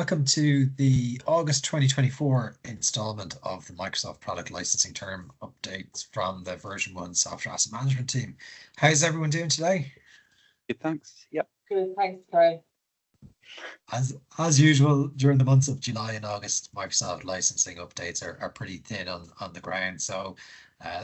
welcome to the August 2024 installment of the Microsoft Product Licensing Term updates from the version 1 software asset management team. How's everyone doing today? Good, thanks. Yep. Good, thanks, Gary. As usual, during the months of July and August, Microsoft licensing updates are pretty thin on the ground. So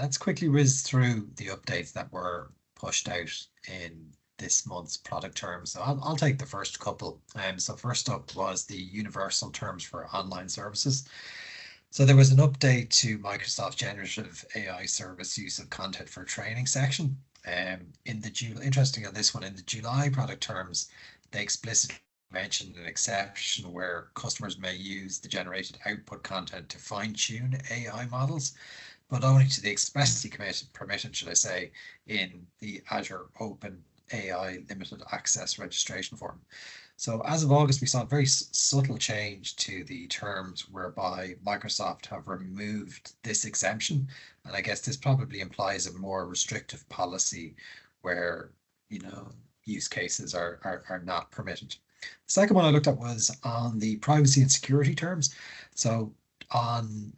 let's quickly whiz through the updates that were pushed out in this month's product terms. So I'll take the first couple. So first up was the universal terms for online services. So there was an update to Microsoft Generative AI Service use of content for training section. Interesting on this one, in the July product terms, they explicitly mentioned an exception where customers may use the generated output content to fine-tune AI models, but only to the expressly permitted, should I say, in the Azure Open AI limited access registration form. So as of August, we saw a very subtle change to the terms whereby Microsoft have removed this exemption. And I guess this probably implies a more restrictive policy where, use cases are not permitted. The second one I looked at was on the privacy and security terms. So on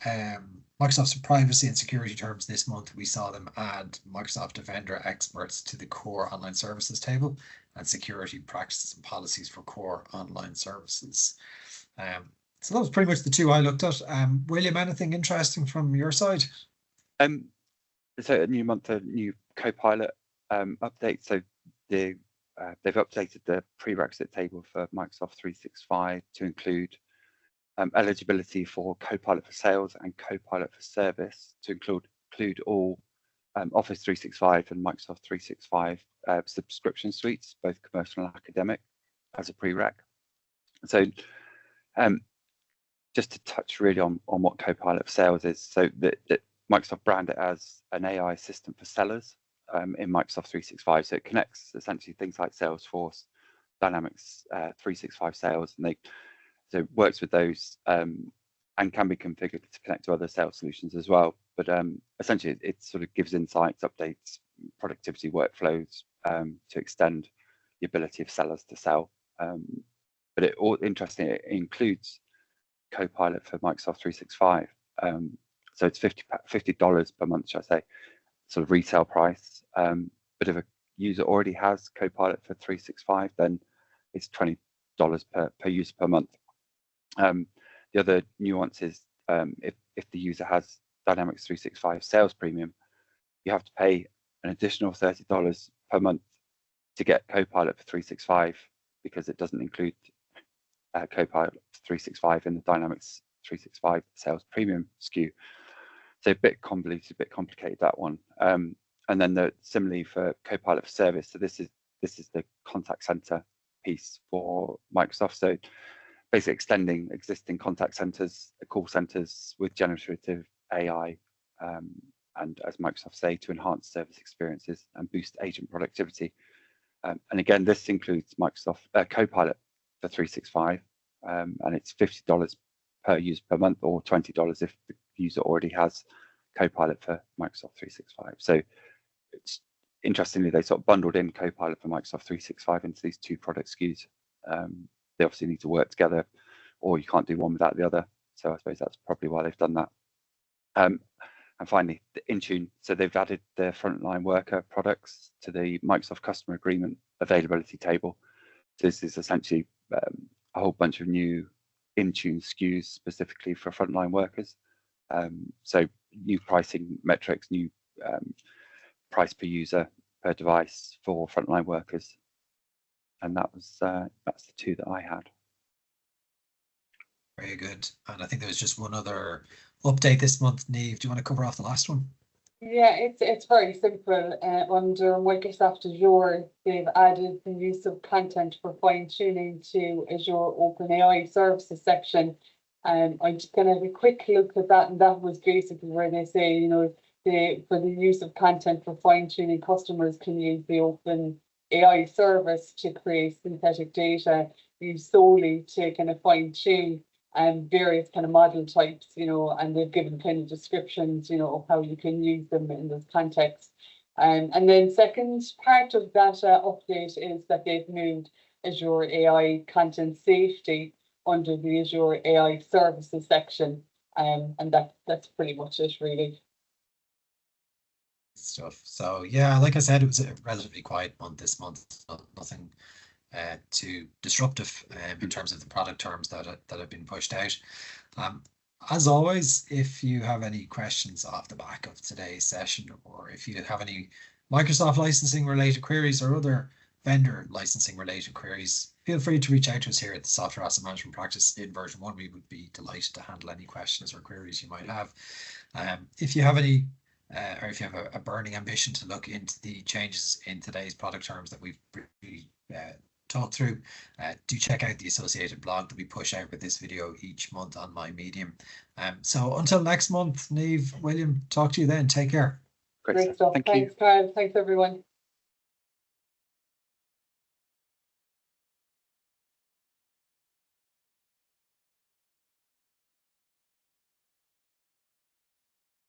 Microsoft's privacy and security terms this month, we saw them add Microsoft Defender experts to the core online services table and security practices and policies for core online services. So that was pretty much the two I looked at. William, anything interesting from your side? So a new month, a new Copilot update. So they've updated the prerequisite table for Microsoft 365 to include eligibility for Copilot for Sales and Copilot for Service to include all Office 365 and Microsoft 365 subscription suites, both commercial and academic, as a prereq. So just to touch really on what Copilot for Sales is, so that Microsoft brand it as an AI assistant for sellers in Microsoft 365. So it connects essentially things like Salesforce, Dynamics 365 Sales, and so it works with those and can be configured to connect to other sales solutions as well. But essentially, it sort of gives insights, updates, productivity workflows to extend the ability of sellers to sell. But interestingly, it includes Copilot for Microsoft 365. So it's $50 per month, should I say, sort of retail price. But if a user already has Copilot for 365, then it's $20 per user per month. The other nuance is if the user has Dynamics 365 Sales Premium, you have to pay an additional $30 per month to get Copilot for 365 because it doesn't include Copilot 365 in the Dynamics 365 Sales Premium SKU. So a bit convoluted, a bit complicated, that one. And then similarly for Copilot for Service, so this is the contact center piece for Microsoft. So basically extending existing contact centers, call centers with generative AI, and as Microsoft say, to enhance service experiences and boost agent productivity. And again, this includes Microsoft Copilot for 365, and it's $50 per user per month, or $20 if the user already has Copilot for Microsoft 365. So it's interestingly, they sort of bundled in Copilot for Microsoft 365 into these two product SKUs. They obviously need to work together, or you can't do one without the other. So I suppose that's probably why they've done that. And finally, the Intune. So they've added their frontline worker products to the Microsoft Customer Agreement availability table. So this is essentially a whole bunch of new Intune SKUs specifically for frontline workers. So new pricing metrics, new price per user per device for frontline workers. And that's the two that I had. Very good. And I think there was just one other update this month. Niamh, do you want to cover off the last one? Yeah, it's very simple. Under Microsoft Azure, they've added the use of content for fine-tuning to Azure OpenAI services section. I'm just going to have a quick look at that, and that was basically where they say, for the use of content for fine-tuning, customers can use the OpenAI service to create synthetic data used solely to kind of fine-tune various kind of model types, and they've given kind of descriptions, of how you can use them in this context. And then second part of that update is that they've moved Azure AI content safety under the Azure AI Services section. And that's pretty much it, really. Stuff. So yeah, like I said, it was a relatively quiet month this month. Nothing too disruptive in terms of the product terms that have been pushed out. As always, if you have any questions off the back of today's session, or if you have any Microsoft licensing related queries or other vendor licensing related queries, feel free to reach out to us here at the Software Asset Management Practice in version 1. We would be delighted to handle any questions or queries you might have. If you have any or if you have a burning ambition to look into the changes in today's product terms that we've talked through, do check out the associated blog that we push out with this video each month on my Medium. So until next month, Niamh, William, talk to you then. Take care. Great stuff. Thanks, Carl. Thanks, everyone.